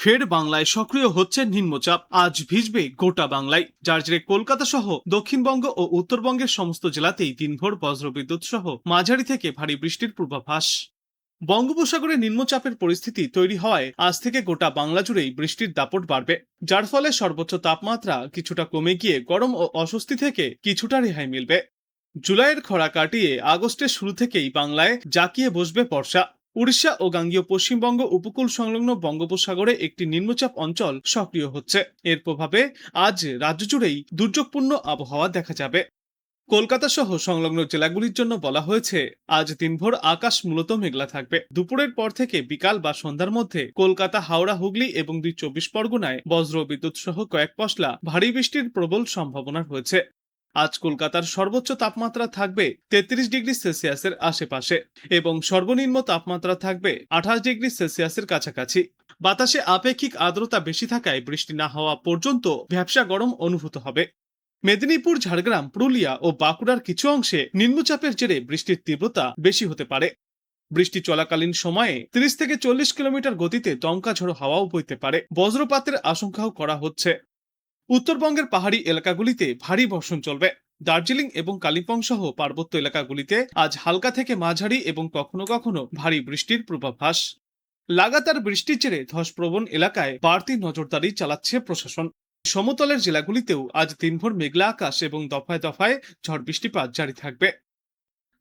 ফের বাংলায় সক্রিয় হচ্ছে নিম্নচাপ। আজ ভিজবে গোটা বাংলায়, যার জেরে কলকাতা সহ দক্ষিণবঙ্গ ও উত্তরবঙ্গের সমস্ত জেলাতেই দিনভর বজ্রবিদ্যুৎ সহ মাঝারি থেকে ভারী বৃষ্টির পূর্বাভাস। বঙ্গোপসাগরে নিম্নচাপের পরিস্থিতি তৈরি হওয়ায় আজ থেকে গোটা বাংলা জুড়েই বৃষ্টির দাপট বাড়বে, যার ফলে সর্বোচ্চ তাপমাত্রা কিছুটা কমে গিয়ে গরম ও অস্বস্তি থেকে কিছুটা রেহাই মিলবে। জুলাইয়ের খরা কাটিয়ে আগস্টের শুরু থেকেই বাংলায় জাঁকিয়ে বসবে বর্ষা। উড়িষ্যা ও গাঙ্গীয় পশ্চিমবঙ্গ উপকূল সংলগ্ন বঙ্গোপসাগরে একটি নিম্নচাপ অঞ্চল সক্রিয় হচ্ছে। এর প্রভাবে আজ রাজ্য জুড়েই দুর্যোগপূর্ণ আবহাওয়া দেখা যাবে। কলকাতা সহ সংলগ্ন জেলাগুলির জন্য বলা হয়েছে, আজ দিনভর আকাশ মূলত মেঘলা থাকবে। দুপুরের পর থেকে বিকাল বা সন্ধ্যার মধ্যে কলকাতা, হাওড়া, হুগলি এবং ২৪ পরগনায় বজ্র বিদ্যুৎ সহ কয়েক পশলা ভারী বৃষ্টির প্রবল সম্ভাবনা রয়েছে। আজ কলকাতার সর্বোচ্চ তাপমাত্রা থাকবে ৩৩ ডিগ্রি সেলসিয়াসের আশেপাশে এবং সর্বনিম্ন তাপমাত্রা থাকবে ২৮ ডিগ্রি সেলসিয়াসের কাছাকাছি। বাতাসে আপেক্ষিক আর্দ্রতা বেশি থাকায় বৃষ্টি না হওয়া পর্যন্ত ভ্যাপসা গরম অনুভূত হবে। মেদিনীপুর, ঝাড়গ্রাম, পুরুলিয়া ও বাঁকুড়ার কিছু অংশে নিম্নচাপের জেরে বৃষ্টির তীব্রতা বেশি হতে পারে। বৃষ্টি চলাকালীন সময়ে ৩০ থেকে ৪০ কিলোমিটার গতিতে দমকা ঝোড়ো হাওয়াও বইতে পারে। বজ্রপাতের আশঙ্কাও করা হচ্ছে। উত্তরবঙ্গের পাহাড়ি এলাকাগুলিতে ভারী বর্ষণ চলবে। দার্জিলিং এবং কালিম্পং সহ পার্বত্য এলাকাগুলিতে আজ হালকা থেকে মাঝারি এবং কখনো কখনো ভারী বৃষ্টির পূর্বাভাস। লাগাতার বৃষ্টির জেরে ধসপ্রবণ এলাকায় বাড়তি নজরদারি চালাচ্ছে প্রশাসন। সমতলের জেলাগুলিতেও আজ দিনভর মেঘলা আকাশ এবং দফায় দফায় ঝড় বৃষ্টিপাত জারি থাকবে।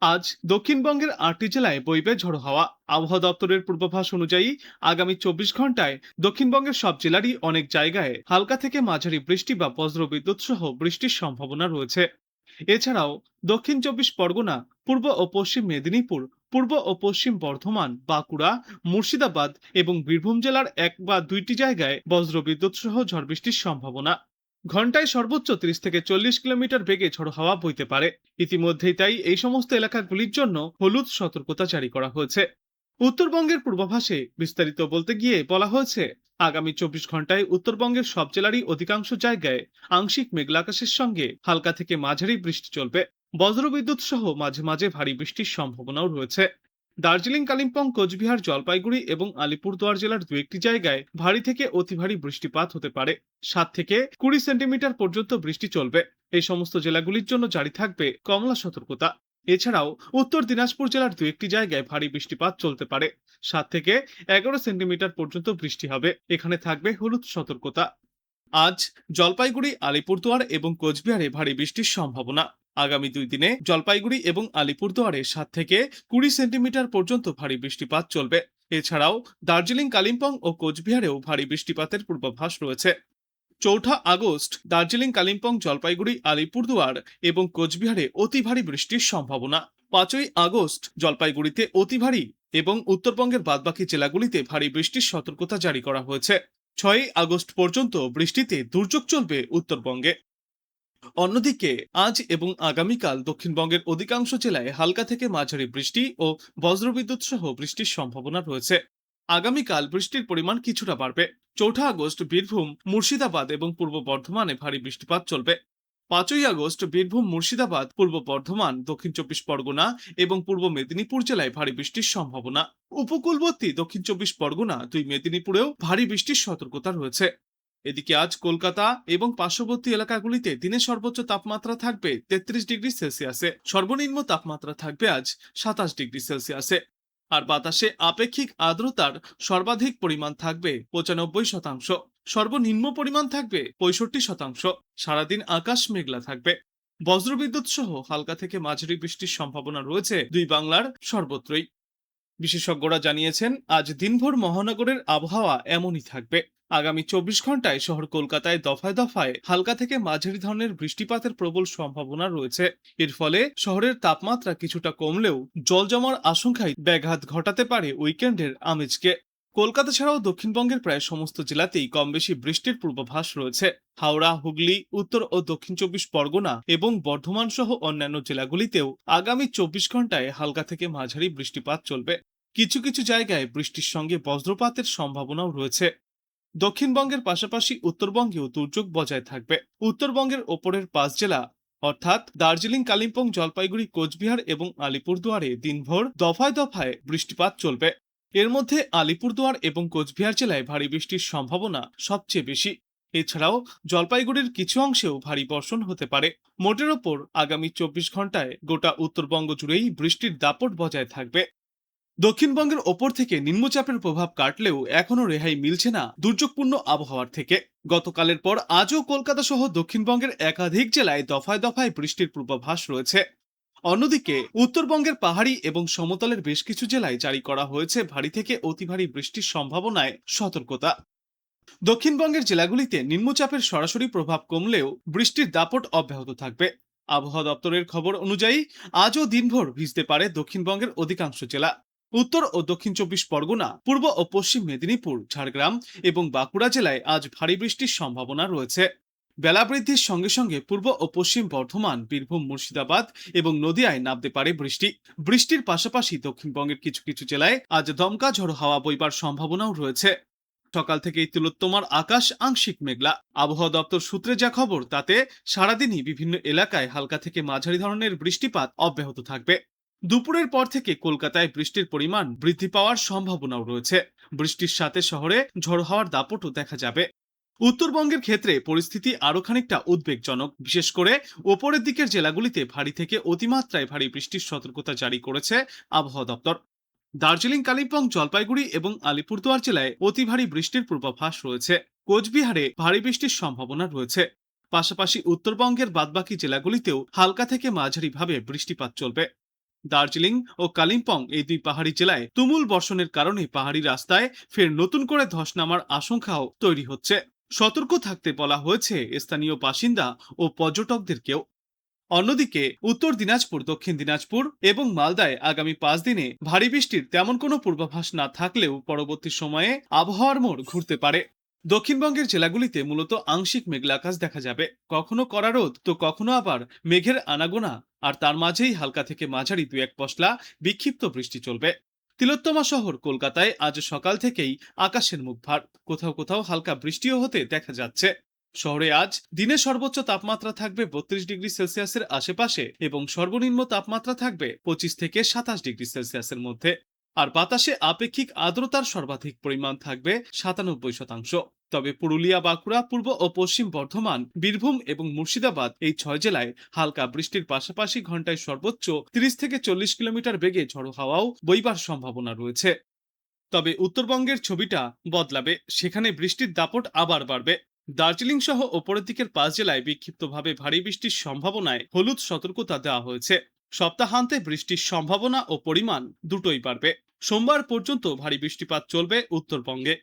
আজ দক্ষিণবঙ্গের ৮টি জেলায় বইবে ঝড়ো হাওয়া। আবহাওয়া দপ্তরের পূর্বাভাস অনুযায়ী আগামী ২৪ ঘন্টায় দক্ষিণবঙ্গের সব জেলারই অনেক জায়গায় হালকা থেকে মাঝারি বৃষ্টি বা বজ্রবিদ্যুৎ সহ বৃষ্টির সম্ভাবনা রয়েছে। এছাড়াও দক্ষিণ ২৪ পরগনা, পূর্ব ও পশ্চিম মেদিনীপুর, পূর্ব ও পশ্চিম বর্ধমান, বাঁকুড়া, মুর্শিদাবাদ এবং বীরভূম জেলার এক বা দুইটি জায়গায় বজ্রবিদ্যুৎ সহ ঝড় বৃষ্টির সম্ভাবনা। ঘন্টায় সর্বোচ্চ ৩০ থেকে ৪০ কিলোমিটার বেগে ঝড়ো হাওয়া বইতে পারে। ইতিমধ্যেই তাই এই সমস্ত এলাকাগুলির জন্য হলুদ সতর্কতা জারি করা হয়েছে। উত্তরবঙ্গের পূর্বাভাসে বিস্তারিত বলতে গিয়ে বলা হয়েছে, আগামী ২৪ ঘন্টায় উত্তরবঙ্গের সব জেলারই অধিকাংশ জায়গায় আংশিক মেঘলা আকাশের সঙ্গে হালকা থেকে মাঝারি বৃষ্টি চলবে। বজ্রবিদ্যুৎ সহ মাঝে মাঝে ভারী বৃষ্টির সম্ভাবনাও রয়েছে। দার্জিলিং, কালিম্পং, কোচবিহার, জলপাইগুড়ি এবং আলিপুরদুয়ার জেলার দু একটি জায়গায় ভারী থেকে অতি ভারী বৃষ্টিপাত হতে পারে। ৭ থেকে ২০ সেন্টিমিটার পর্যন্ত বৃষ্টি চলবে। এই সমস্ত জেলাগুলির জন্য জারি থাকবে কমলা সতর্কতা। এছাড়াও উত্তর দিনাজপুর জেলার দু একটি জায়গায় ভারী বৃষ্টিপাত চলতে পারে। ৭ থেকে ১১ সেন্টিমিটার পর্যন্ত বৃষ্টি হবে। এখানে থাকবে হলুদ সতর্কতা। আজ জলপাইগুড়ি, আলিপুরদুয়ার এবং কোচবিহারে ভারী বৃষ্টির সম্ভাবনা। আগামী ২ দিনে জলপাইগুড়ি এবং আলিপুরদুয়ারে ৭ থেকে ২০ সেন্টিমিটার পর্যন্ত ভারী বৃষ্টিপাত চলবে। এছাড়াও দার্জিলিং, কালিম্পং ও কোচবিহারেও ভারী বৃষ্টিপাতের পূর্বাভাস রয়েছে। ৪ঠা আগস্ট দার্জিলিং, কালিম্পং, জলপাইগুড়ি, আলিপুরদুয়ার এবং কোচবিহারে অতি ভারী বৃষ্টির সম্ভাবনা। ৫ই আগস্ট জলপাইগুড়িতে অতি ভারী এবং উত্তরবঙ্গের বাদবাকি জেলাগুলিতে ভারী বৃষ্টির সতর্কতা জারি করা হয়েছে। ৬ই আগস্ট পর্যন্ত বৃষ্টিতে দুর্যোগ চলবে উত্তরবঙ্গে। অন্যদিকে আজ এবং আগামীকাল দক্ষিণবঙ্গের অধিকাংশ জেলায় হালকা থেকে মাঝারি বৃষ্টি ও বজ্রবিদ্যুৎ সহ বৃষ্টির সম্ভাবনা রয়েছে। আগামীকাল বৃষ্টির পরিমাণ কিছুটা বাড়বে। ৪ঠা আগস্ট বীরভূম, মুর্শিদাবাদ এবং পূর্ব বর্ধমানে ভারী বৃষ্টিপাত চলবে। ৫ই আগস্ট বীরভূম, মুর্শিদাবাদ, পূর্ব বর্ধমান, দক্ষিণ ২৪ পরগনা এবং পূর্ব মেদিনীপুর জেলায় ভারী বৃষ্টির সম্ভাবনা। উপকূলবর্তী দক্ষিণ ২৪ পরগনা, ২ মেদিনীপুরেও ভারী বৃষ্টির সতর্কতা রয়েছে। এদিকে আজ কলকাতা এবং পার্শ্ববর্তী এলাকাগুলিতে দিনের সর্বোচ্চ তাপমাত্রা থাকবে ৩৩ ডিগ্রি সেলসিয়াসে, সর্বনিম্ন তাপমাত্রা থাকবে আজ ২৭ ডিগ্রি সেলসিয়াসে। আর বাতাসে আপেক্ষিক আর্দ্রতার সর্বাধিক পরিমাণ থাকবে ৯৫%, সর্বনিম্ন পরিমাণ থাকবে ৬৫%। সারাদিন আকাশ মেঘলা থাকবে। বজ্রবিদ্যুৎ সহ হালকা থেকে মাঝারি বৃষ্টির সম্ভাবনা রয়েছে দুই বাংলার সর্বত্রই। বিশেষজ্ঞরা জানিয়েছেন, আজ দিনভর মহানগরের আবহাওয়া এমনই থাকবে। আগামী ২৪ ঘন্টায় শহর কলকাতায় দফায় দফায় হালকা থেকে মাঝারি ধরনের বৃষ্টিপাতের প্রবল সম্ভাবনা রয়েছে। এর ফলে শহরের তাপমাত্রা কিছুটা কমলেও জল জমার আশঙ্কায় ব্যাঘাত ঘটাতে পারে উইকেন্ডের আমেজকে। কলকাতা ছাড়াও দক্ষিণবঙ্গের প্রায় সমস্ত জেলাতেই কম বেশি বৃষ্টির পূর্বাভাস রয়েছে। হাওড়া, হুগলি, উত্তর ও দক্ষিণ ২৪ পরগনা এবং বর্ধমান সহ অন্যান্য জেলাগুলিতেও আগামী ২৪ ঘন্টায় হালকা থেকে মাঝারি বৃষ্টিপাত চলবে। কিছু কিছু জায়গায় বৃষ্টির সঙ্গে বজ্রপাতের সম্ভাবনাও রয়েছে। দক্ষিণবঙ্গের পাশাপাশি উত্তরবঙ্গেও দুর্যোগ বজায় থাকবে। উত্তরবঙ্গের ওপরের ৫ জেলা অর্থাৎ দার্জিলিং, কালিম্পং, জলপাইগুড়ি, কোচবিহার এবং আলিপুরদুয়ারে দিনভর দফায় দফায় বৃষ্টিপাত চলবে। এর মধ্যে আলিপুরদুয়ার এবং কোচবিহার জেলায় ভারী বৃষ্টির সম্ভাবনা সবচেয়ে বেশি। এছাড়াও জলপাইগুড়ির কিছু অংশেও ভারী বর্ষণ হতে পারে। মোটের ওপর আগামী 24 ঘন্টায় গোটা উত্তরবঙ্গ জুড়েই বৃষ্টির দাপট বজায় থাকবে। দক্ষিণবঙ্গের ওপর থেকে নিম্নচাপের প্রভাব কাটলেও এখনো রেহাই মিলছে না দুর্যোগপূর্ণ আবহাওয়ার থেকে। গতকালের পর আজও কলকাতা সহ দক্ষিণবঙ্গের একাধিক জেলায় দফায় দফায় বৃষ্টির পূর্বাভাস রয়েছে। অন্যদিকে উত্তরবঙ্গের পাহাড়ি এবং সমতলের বেশ কিছু জেলায় জারি করা হয়েছে ভারী থেকে অতি ভারী বৃষ্টির সম্ভাবনায় সতর্কতা। দক্ষিণবঙ্গের জেলাগুলিতে নিম্নচাপের সরাসরি প্রভাব কমলেও বৃষ্টির দাপট অব্যাহত থাকবে। আবহাওয়া দপ্তরের খবর অনুযায়ী আজও দিনভর ভিজতে পারে দক্ষিণবঙ্গের অধিকাংশ জেলা। উত্তর ও দক্ষিণ 24 পরগনা, পূর্ব ও পশ্চিম মেদিনীপুর, ঝাড়গ্রাম এবং বাঁকুড়া জেলায় আজ ভারী বৃষ্টির সম্ভাবনা রয়েছে। বেলা বৃদ্ধির সঙ্গে সঙ্গে পূর্ব ও পশ্চিম বর্ধমান, বীরভূম, মুর্শিদাবাদ এবং নদিয়ায় নামতে পারে বৃষ্টি। বৃষ্টির পাশাপাশি দক্ষিণবঙ্গের কিছু কিছু জেলায় আজ দমকা ঝড়ো হাওয়া বইবার সম্ভাবনাও রয়েছে। সকাল থেকেই তিলোত্তমার আকাশ আংশিক মেঘলা। আবহাওয়া দপ্তর সূত্রে যা খবর তাতে সারাদিনই বিভিন্ন এলাকায় হালকা থেকে মাঝারি ধরনের বৃষ্টিপাত অব্যাহত থাকবে। দুপুরের পর থেকে কলকাতায় বৃষ্টির পরিমাণ বৃদ্ধি পাওয়ার সম্ভাবনাও রয়েছে। বৃষ্টির সাথে শহরে ঝড়ো হাওয়ার দাপটও দেখা যাবে। উত্তরবঙ্গের ক্ষেত্রে পরিস্থিতি আরো খানিকটা উদ্বেগজনক। বিশেষ করে ওপরের দিকের জেলাগুলিতে ভারী থেকে অতিমাত্রায় ভারী বৃষ্টির সতর্কতা জারি করেছে আবহাওয়া দপ্তর। দার্জিলিং, কালিম্পং, জলপাইগুড়ি এবং আলিপুরদুয়ার জেলায় অতি ভারী বৃষ্টির পূর্বাভাস রয়েছে। কোচবিহারে ভারী বৃষ্টির সম্ভাবনা রয়েছে। পাশাপাশি উত্তরবঙ্গের বাদবাকি জেলাগুলিতেও হালকা থেকে মাঝারিভাবে বৃষ্টিপাত চলবে। দার্জিলিং ও কালিম্পং এই দুই পাহাড়ি জেলায় তুমুল বর্ষণের কারণে পাহাড়ি রাস্তায় ফের নতুন করে ধস নামার আশঙ্কাও তৈরি হচ্ছে। সতর্ক থাকতে বলা হয়েছে স্থানীয় বাসিন্দা ও পর্যটকদেরকেও। অন্যদিকে উত্তর দিনাজপুর, দক্ষিণ দিনাজপুর এবং মালদায় আগামী 5 দিনে ভারী বৃষ্টির তেমন কোনো পূর্বাভাস না থাকলেও পরবর্তী সময়ে আবহাওয়ার মোড় ঘুরতে পারে। দক্ষিণবঙ্গের জেলাগুলিতে মূলত আংশিক মেঘলা আকাশ দেখা যাবে, কখনো কড়া রোদ তো কখনো আবার মেঘের আনাগোনা, আর তার মাঝেই হালকা থেকে মাঝারি 2-1 পশলা বিক্ষিপ্ত বৃষ্টি চলবে। তিলোত্তমা শহর কলকাতায় আজ সকাল থেকেই আকাশের মুখ ভার, কোথাও কোথাও হালকা বৃষ্টিও হতে দেখা যাচ্ছে। শহরে আজ দিনে সর্বোচ্চ তাপমাত্রা থাকবে 32 ডিগ্রি সেলসিয়াসের আশেপাশে এবং সর্বনিম্ন তাপমাত্রা থাকবে 25 থেকে 27 ডিগ্রি সেলসিয়াসের মধ্যে। আর বাতাসে আপেক্ষিক আর্দ্রতার সর্বাধিক পরিমাণ থাকবে 97%। তবে পুরুলিয়া, বাঁকুড়া, পূর্ব ও পশ্চিম বর্ধমান, বীরভূম এবং মুর্শিদাবাদ এই 6 জেলায় হালকা বৃষ্টির পাশাপাশি ঘন্টায় সর্বোচ্চ 30 থেকে 40 কিলোমিটার বেগে ঝড়ো হাওয়াও বইবার সম্ভাবনা রয়েছে। তবে উত্তরবঙ্গের ছবিটা বদলাবে, সেখানে বৃষ্টির দাপট আবার বাড়বে। দার্জিলিং সহ ওপরের দিকের 5 জেলায় বিক্ষিপ্তভাবে ভারী বৃষ্টির সম্ভাবনায় হলুদ সতর্কতা দেওয়া হয়েছে। সপ্তাহান্তে বৃষ্টির সম্ভাবনা ও পরিমাণ দুটোই বাড়বে। সোমবার পর্যন্ত ভারী বৃষ্টিপাত চলবে উত্তরবঙ্গে।